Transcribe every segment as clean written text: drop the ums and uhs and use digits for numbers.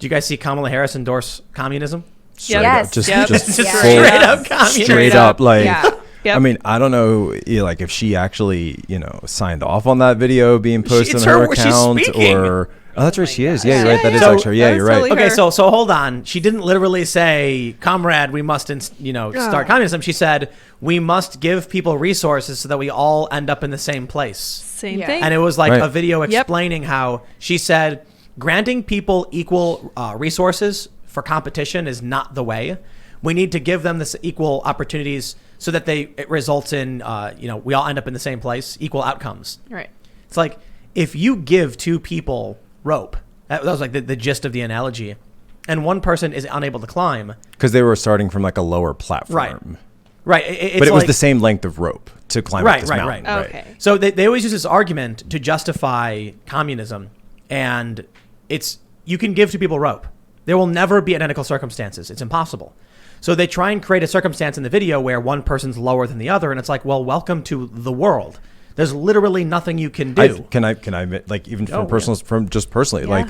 Do you guys see Kamala Harris endorse communism? Straight up, just straight up communism. Straight up, like. Yeah. Yep. I mean, I don't know, like if she actually, signed off on that video being posted on her account, or that's right, she is. Yeah, you're right. That is actually, yeah, you're right. Okay, so hold on. She didn't literally say, "Comrade, we must, start communism." She said, "We must give people resources so that we all end up in the same place." Same thing. And it was like a video explaining how she said, granting people equal resources for competition is not the way. We need to give them this equal opportunities so that it results in, we all end up in the same place, equal outcomes. Right. It's like if you give two people rope, that was like the gist of the analogy, and one person is unable to climb. Because they were starting from like a lower platform. Right. But it was the same length of rope to climb up this mountain. Right. Okay. So they always use this argument to justify communism, and you can give two people rope. There will never be identical circumstances. It's impossible. So they try and create a circumstance in the video where one person's lower than the other, and it's like, well, welcome to the world. There's literally nothing you can do. Can I admit, like even from just personally, like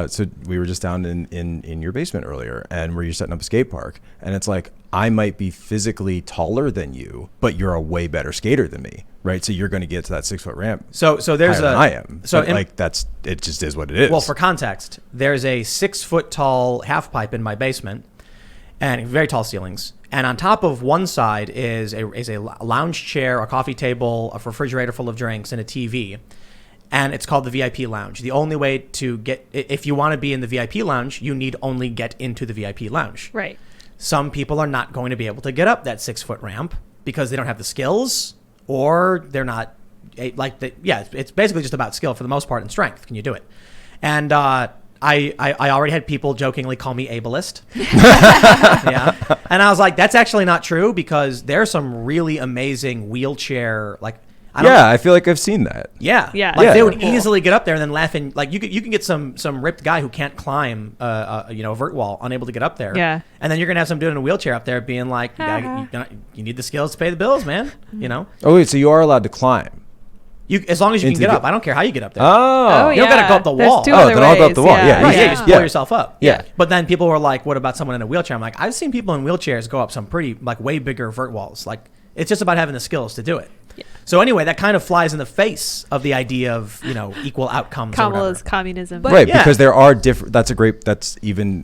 so we were just down in your basement earlier, and where you're setting up a skate park, and it's like I might be physically taller than you, but you're a way better skater than me, right? So you're going to get to that 6-foot ramp. So there's higher than I am. So it just is what it is. Well, for context, there's a 6-foot tall half pipe in my basement, and very tall ceilings. And on top of one side is a lounge chair, a coffee table, a refrigerator full of drinks, and a TV. And it's called the VIP lounge. The only way to get, if you want to be in the VIP lounge, you need only get into the VIP lounge. Right. Some people are not going to be able to get up that 6-foot ramp because they don't have the skills, or they're not it's basically just about skill for the most part and strength. Can you do it? And I already had people jokingly call me ableist. Yeah. And I was like, that's actually not true, because there's some really amazing wheelchair, I feel like I've seen that. Yeah. Yeah. They would easily get up there and then laugh. Like you can get some ripped guy who can't climb a vert wall, unable to get up there. Yeah. And then you're going to have some dude in a wheelchair up there being like, you need the skills to pay the bills, man. Oh, wait, so you are allowed to climb? As long as you can get up. I don't care how you get up there. Oh. You don't got to go up the wall. Then I'll go up the wall. You just pull yourself up. Yeah. But then people were like, what about someone in a wheelchair? I'm like, I've seen people in wheelchairs go up some pretty, way bigger vert walls. Like, it's just about having the skills to do it. Yeah. So anyway, that kind of flies in the face of the idea of, equal outcomes. Kamala's communism. Right, because there are different,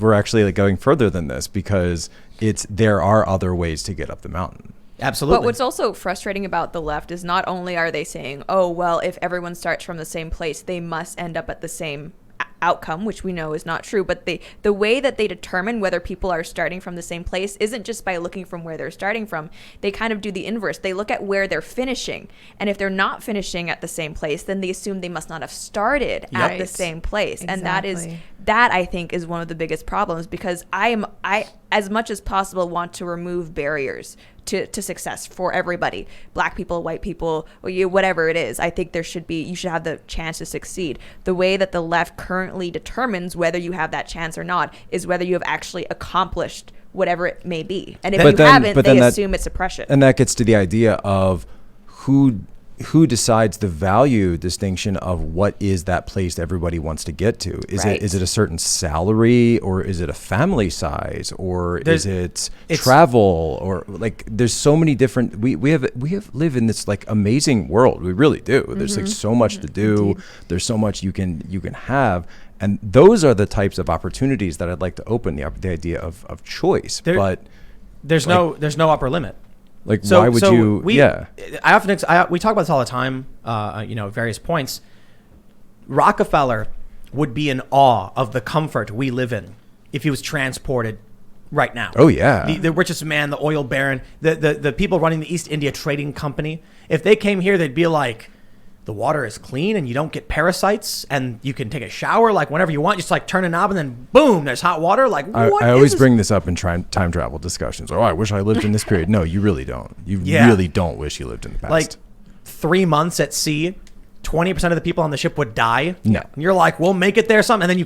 we're actually going further than this, because there are other ways to get up the mountain. Absolutely. But what's also frustrating about the left is not only are they saying, oh, well, if everyone starts from the same place, they must end up at the same outcome, which we know is not true, but the way that they determine whether people are starting from the same place isn't just by looking from where they're starting from. They kind of do the inverse. They look at where they're finishing, and if they're not finishing at the same place, then they assume they must not have started at the same place. Exactly. And that I think is one of the biggest problems, because I as much as possible want to remove barriers to success for everybody, black people, white people, or whatever it is. I think you should have the chance to succeed. The way that the left currently determines whether you have that chance or not is whether you have actually accomplished whatever it may be. And if you haven't, they assume it's oppression. And that gets to the idea of who decides the value distinction of what is that place that everybody wants to get to. Is it a certain salary, or is it a family size, or is it travel, or there's so many different, we live in this amazing world. We really do. There's so much to do. Indeed. There's so much you can have. And those are the types of opportunities that I'd like to open, the idea of choice. But there's no upper limit. Why would you? We talk about this all the time. At various points. Rockefeller would be in awe of the comfort we live in if he was transported right now. Oh yeah, the richest man, the oil baron, the people running the East India Trading Company. If they came here, they'd be like, the water is clean and you don't get parasites, and you can take a shower whenever you want. Just turn a knob and then boom, there's hot water. I always bring this up in time travel discussions. Oh, I wish I lived in this period. No, you really don't. You really don't wish you lived in the past. 3 months at sea, 20% of the people on the ship would die. No. And you're like, we'll make it there some. And then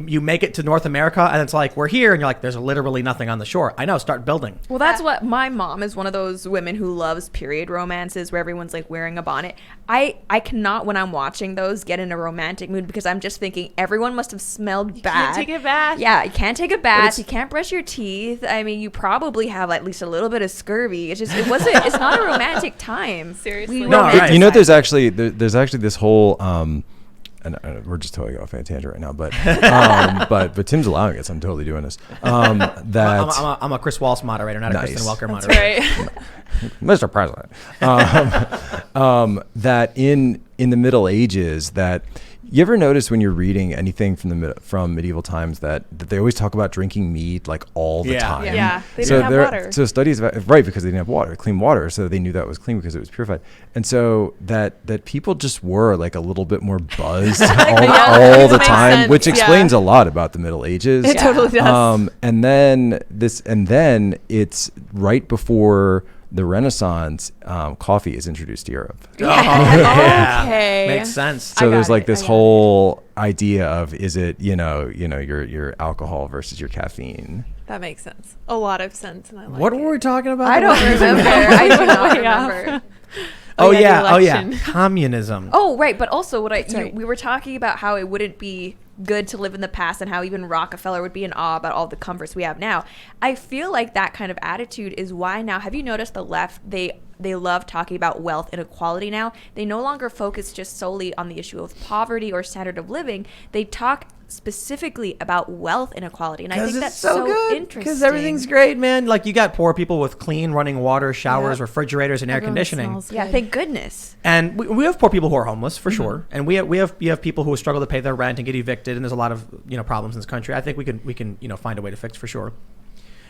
you make it to North America, and it's like, we're here. And you're like, there's literally nothing on the shore. I know, start building. Well, that's what my mom is, one of those women who loves period romances where everyone's like wearing a bonnet. I cannot, when I'm watching those, get in a romantic mood because I'm just thinking everyone must have smelled bad. Can't take a bath. Yeah, you can't take a bath. You can't brush your teeth. I mean, you probably have at least a little bit of scurvy. It's not a romantic time. Seriously. You know, there's actually this whole and we're just totally off on a tangent right now, but but Tim's allowing it, so I'm totally doing this. I'm a Chris Walsh moderator, not a Kristen Welker moderator. That's right. Mr. President. That in the Middle Ages, that you ever notice when you're reading anything from medieval times that they always talk about drinking mead like all the time. Yeah. They didn't have water. So studies right, because they didn't have clean water, so they knew that was clean because it was purified. And so that people just were like a little bit more buzzed all the time, sense. which explains a lot about the Middle Ages. It totally does. And then it's right before the Renaissance, coffee is introduced to Europe. Yeah. Okay. Makes sense. So there's like this whole idea of, is it, your alcohol versus your caffeine? That makes sense. A lot of sense. And I like What it. were we talking about? I don't remember. I do not Way off. remember. Oh the yeah. election. Communism. Oh, right. But also right. we were talking about how it wouldn't be good to live in the past and how even Rockefeller would be in awe about all the comforts we have now. I feel like that kind of attitude is why now, have you noticed the left, they love talking about wealth inequality now. They no longer focus just solely on the issue of poverty or standard of living. They talk specifically about wealth inequality, and I think that's so interesting because everything's great, man. Like, you got poor people with clean running water, showers, refrigerators, and air conditioning. Yeah, thank goodness. And we have poor people who are homeless for sure, and we have people who struggle to pay their rent and get evicted, and there's a lot of problems in this country. I think we can find a way to fix for sure.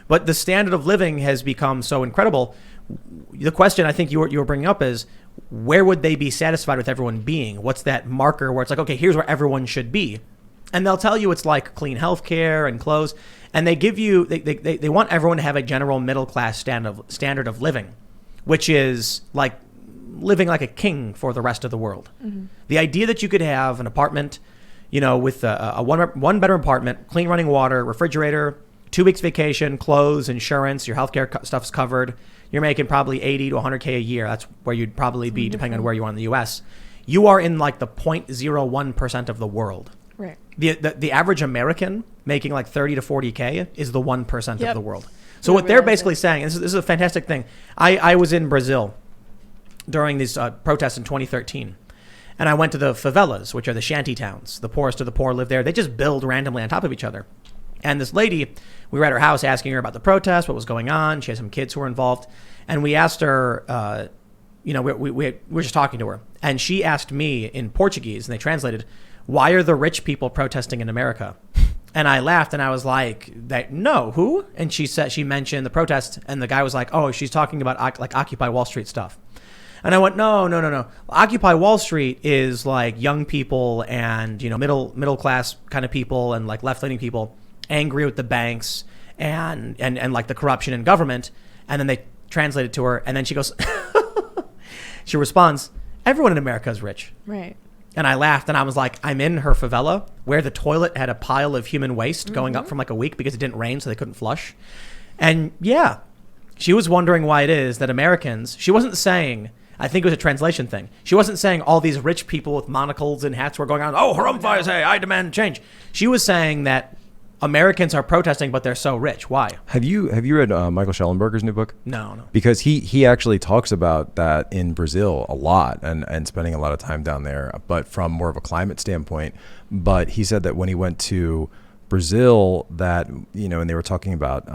But the standard of living has become so incredible. The question I think you were bringing up is, where would they be satisfied with everyone being? What's that marker where it's like, okay, here's where everyone should be? And they'll tell you it's like clean health care and clothes. And they give you, they want everyone to have a general middle class standard of living, which is like living like a king for the rest of the world. Mm-hmm. The idea that you could have an apartment, with a one bedroom apartment, clean running water, refrigerator, 2 weeks vacation, clothes, insurance, your healthcare stuff's covered. You're making probably 80 to 100K a year. That's where you'd probably be depending on where you are in the US. You are in like the 0.01% of the world. Right. The average American making like 30 to 40K is the 1% of the world. So I what they're realize basically saying, this is a fantastic thing. I was in Brazil during these protests in 2013. And I went to the favelas, which are the shanty towns. The poorest of the poor live there. They just build randomly on top of each other. And this lady, we were at her house asking her about the protest, what was going on. She had some kids who were involved. And we asked her, we were just talking to her. And she asked me in Portuguese, and they translated, why are the rich people protesting in America? And I laughed, and I was like, no, who? And she mentioned the protest, and the guy was like, oh, she's talking about like Occupy Wall Street stuff. And I went, no. Occupy Wall Street is like young people and, middle class kind of people and like left-leaning people angry with the banks and like the corruption in government. And then they translate it to her, and then she goes, she responds, everyone in America is rich. Right. And I laughed, and I was like, I'm in her favela where the toilet had a pile of human waste going up from like a week because it didn't rain, so they couldn't flush. And yeah, she was wondering why it is that Americans, she wasn't saying, I think it was a translation thing. She wasn't saying all these rich people with monocles and hats were going on, oh, harumph, hey, I demand change. She was saying that Americans are protesting, but they're so rich. Why? Have you read Michael Schellenberger's new book? No. Because he actually talks about that in Brazil a lot and spending a lot of time down there, but from more of a climate standpoint. But he said that when he went to Brazil, that and they were talking about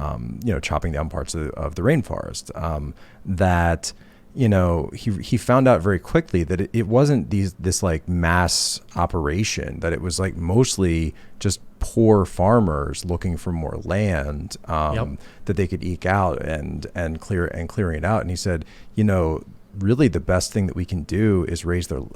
chopping down parts of the rainforest, that he found out very quickly that it wasn't this like mass operation, that it was like mostly just poor farmers looking for more land that they could eke out and clearing it out. And he said, really the best thing that we can do is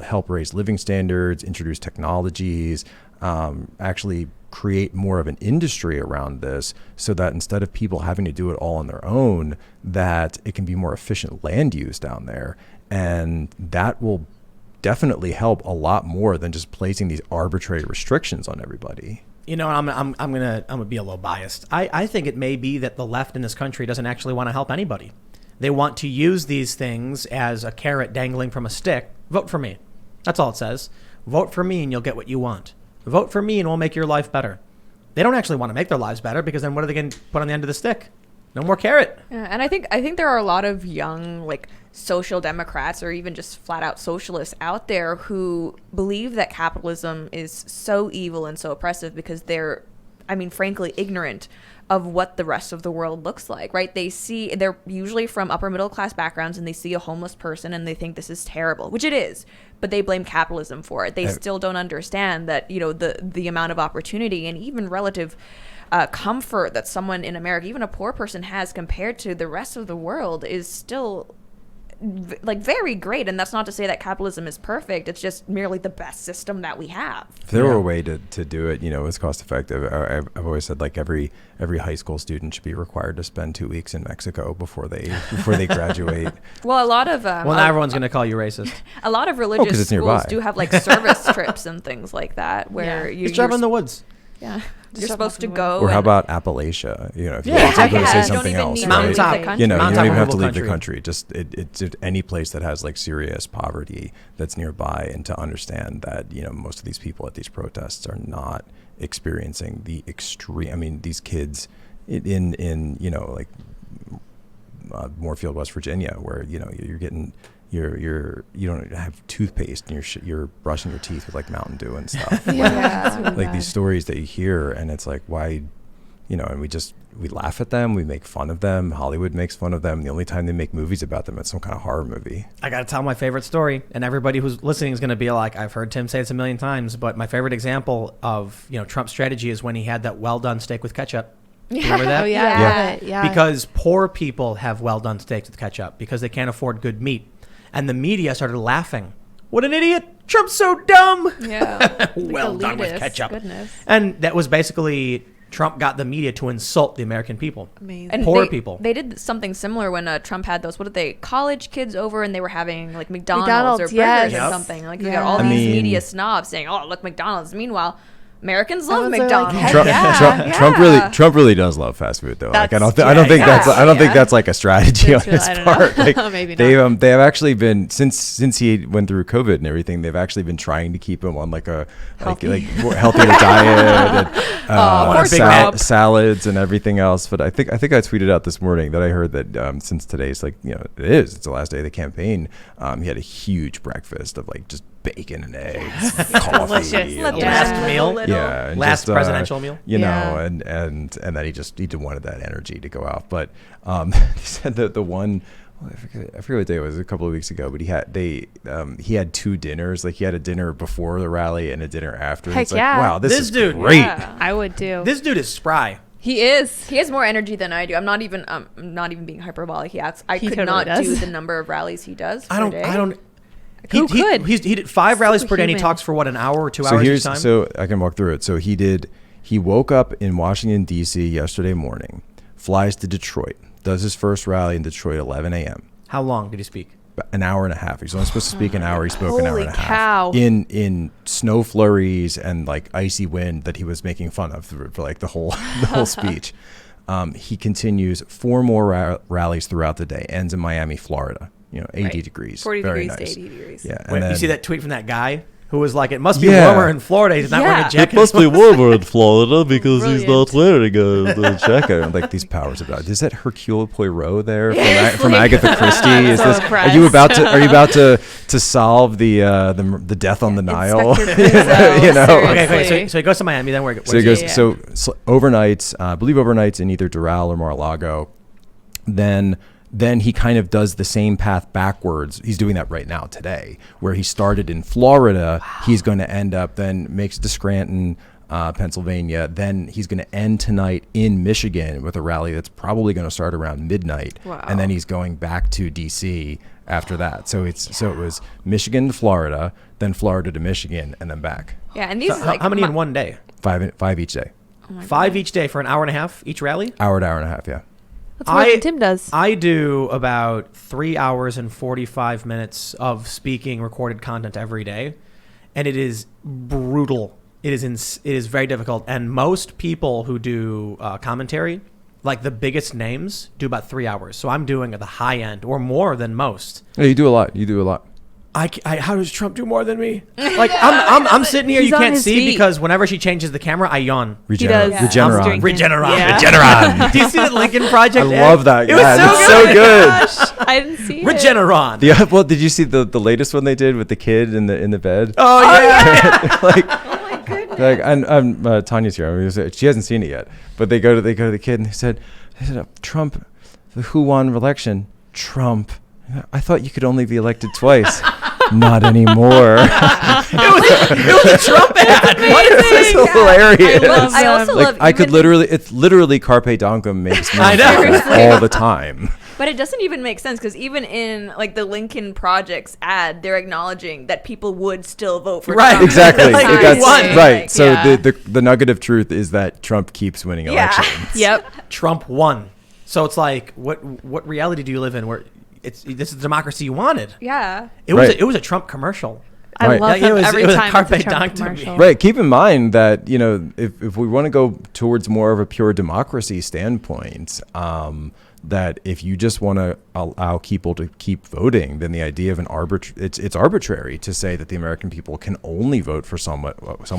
help raise living standards, introduce technologies, actually create more of an industry around this, so that instead of people having to do it all on their own, that it can be more efficient land use down there. And that will definitely help a lot more than just placing these arbitrary restrictions on everybody. You know, I'm gonna be a little biased. I think it may be that the left in this country doesn't actually want to help anybody. They want to use these things as a carrot dangling from a stick. Vote for me. That's all it says. Vote for me and you'll get what you want. Vote for me and we'll make your life better. They don't actually want to make their lives better, because then what are they going to put on the end of the stick? No more carrot. Yeah, and I think there are a lot of young, like, social democrats or even just flat out socialists out there who believe that capitalism is so evil and so oppressive because they're, I mean, frankly, ignorant of what the rest of the world looks like, right? They're usually from upper middle class backgrounds, and they see a homeless person and they think this is terrible, which it is, but they blame capitalism for it. They still don't understand that, you know, the amount of opportunity and even relative comfort that someone in America, even a poor person, has compared to the rest of the world is still like very great. And that's not to say that capitalism is perfect. It's just merely the best system that we have. If there were a way to do it, you know, it's cost effective. I've always said, like, every high school student should be required to spend 2 weeks in Mexico before they graduate. Well, a lot of well, now everyone's going to call you racist. A lot of religious it's schools nearby. do have, like, service trips and things like that where Yeah. you Just drive in the woods. yeah, you're Just supposed to walk go. Or how and- about Appalachia? You know, if you Yeah, want to go exactly. say Yeah, something don't even else, need right? Mountaintop. the country. You know, you Mountaintop don't even have to removal leave the country. country. Just it's any place that has, like, serious poverty that's nearby, and to understand that, you know, most of these people at these protests are not experiencing the extreme. I mean, these kids in you know, like, Moorfield, West Virginia, where, you know, you're getting you don't have toothpaste and you're brushing your teeth with, like, Mountain Dew and stuff. Yeah. Like these stories that you hear, and it's like, why, you know, and we laugh at them, we make fun of them, Hollywood makes fun of them. The only time they make movies about them, it's some kind of horror movie. I got to tell my favorite story, and everybody who's listening is going to be like, I've heard Tim say this a million times, but my favorite example of, you know, Trump's strategy is when he had that well-done steak with ketchup. Remember that? Oh yeah. Yeah. Because poor people have well-done steaks with ketchup because they can't afford good meat. And the media started laughing. What an idiot. Trump's so dumb. Yeah. Well done with elitist. ketchup. Goodness. And that was basically, Trump got the media to insult the American people. Amazing. And Poor they, people. They did something similar when Trump had those, college kids over, and they were having, like, McDonald's or burgers yes. or Yep. something. Like, we Yeah. got all I these mean- media snobs saying, oh, look, McDonald's. Meanwhile, Americans love Everyone's like, McDonald's. heck Trump, yeah. Trump really does love fast food, though. Like, I don't That's think true. that's Yeah. that's like a strategy on That's really- his I don't part. know. Like, Maybe they have actually been, since he went through COVID and everything, they've actually been trying to keep him on, like, a healthier diet and Big Mac. salads and everything else. But I think I tweeted out this morning that I heard that since today's, like, you know, it's the last day of the campaign, he had a huge breakfast of, like, just bacon and eggs, coffee, Delicious. and Last meal? yeah, and Last just, presidential meal? you Yeah. know, and that he just wanted that energy to go out. But he said that the one, I forget what day it was, a couple of weeks ago, but he had two dinners. Like, he had a dinner before the rally and a dinner after. And Heck it's like, yeah. wow, this This is dude- great. Yeah. I would too. This dude is spry. He is. He has more energy than I do. I'm not even being hyperbolic. I He could totally not does. do the number of rallies he does. I don't. Who could? He did 5 rallies per day, and he Superhuman. talks for what, an hour or 2 hours each time. So I can walk through it. So he woke up in Washington, D.C. yesterday morning, flies to Detroit, does his first rally in Detroit at 11 a.m. How long did he speak? About an hour and a half. He's only supposed to speak an hour. He spoke an hour Holy and a cow. half in snow flurries and, like, icy wind that he was making fun of for like the whole speech. He continues 4 more rallies throughout the day. Ends in Miami, Florida. You know, 80 Right. degrees. 40 Very degrees nice. to 80 degrees. Yeah. Wait, And you see then- that tweet from that guy who was like, it must be Yeah. warmer in Florida. He's not wearing Yeah. a jacket. warmer in Florida because he's not wearing a jacket. Like, these powers of God. Is that Hercule Poirot there Yes, from like- Agatha Christie? Is So this? impressed. Are you about to solve the death on the Nile? Inspector Clouseau, You know? Okay, seriously. so he goes to Miami. Then where? So he goes. Yeah. So overnights, I believe overnights in either Doral or Mar-a-Lago. Then he kind of does the same path backwards. He's doing that right now today, where he started in Florida. Wow. He's going to end up, then makes it to Scranton, Pennsylvania. Then he's going to end tonight in Michigan with a rally that's probably going to start around midnight. Wow. And then he's going back to D.C. after that. So it was Michigan to Florida, then Florida to Michigan, and then back. Yeah, and these So how many in one day? 5 each day. 5 each day for an hour and a half each rally. Hour to hour and a half, yeah. That's more than Tim does. I do about 3 hours and 45 minutes of speaking recorded content every day, and it is brutal. It is very difficult, and most people who do commentary, like the biggest names, do about 3 hours. So I'm doing at the high end or more than most. Yeah, you do a lot. You do a lot. How does Trump do more than me? Like I'm sitting here, He's you on can't his see feet. because whenever she changes the camera, I yawn. He does. Regeneron. Regeneron. Yeah. Regeneron. Do you see the Lincoln Project? I ad? love that. It was Yeah, so it's good. so good. Gosh, I didn't see it. Regeneron. Well, did you see the latest one they did with the kid in the bed? Oh yeah. Like, Oh my goodness. like, and Tanya's here. I mean, she hasn't seen it yet, but they go to the kid and they said, Trump, who won election? Trump. I thought you could only be elected twice. Not anymore. It was a Trump ad. What is this? It's hilarious. I love I also them. Like love I could even- literally, it's literally carpe diem makes me I know. laugh all the time. But it doesn't even make sense because even in like the Lincoln Project's ad, they're acknowledging that people would still vote for Right. Trump. Exactly. Like, Time. That's won. right. Like, So yeah. the nugget of truth is that Trump keeps winning Yeah. elections. Yep. Trump won. So it's like, what reality do you live in where this is the democracy you wanted? Yeah. It was Right. it was a Trump commercial. I Right. love Like, it him was- every it was a time carpe it's a Trump diem to me. commercial. Right. Keep in mind that, if we want to go towards more of a pure democracy standpoint, that if you just want to allow people to keep voting, then the idea of it's arbitrary to say that the American people can only vote for someone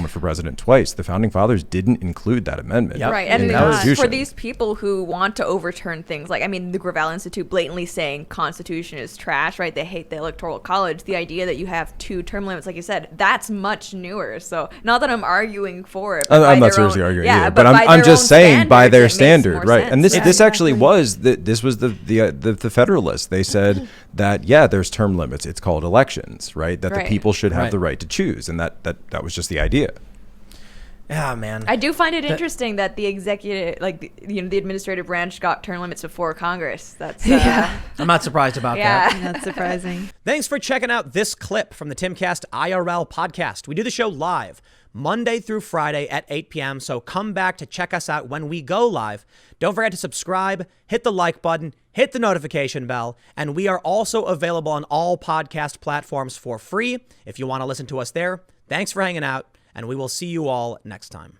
for president twice. The founding fathers didn't include that amendment. Yep. Right. in And the for Constitution. these people who want to overturn things, like, I mean, the Gravel Institute blatantly saying Constitution is trash, right? They hate the Electoral College. The idea that you have 2 term limits, like you said, that's much newer. So not that I'm arguing for it. but by I'm not their seriously own- arguing yeah, either, but by I'm their just own saying by their standards, it makes standard, more right? And this sense. this Yeah. actually was this was the Federalists. They said that there's term limits. It's called elections, right? That Right. the people should have Right. the right to choose, and that was just the idea. Yeah, man. I do find it interesting that the executive, like, the administrative branch got term limits before Congress. That's I'm not surprised about yeah. that. That's surprising. Thanks for checking out this clip from the Timcast IRL podcast. We do the show live Monday through Friday at 8 p.m. So come back to check us out when we go live. Don't forget to subscribe, hit the like button, hit the notification bell, and we are also available on all podcast platforms for free if you want to listen to us there. Thanks for hanging out, and we will see you all next time.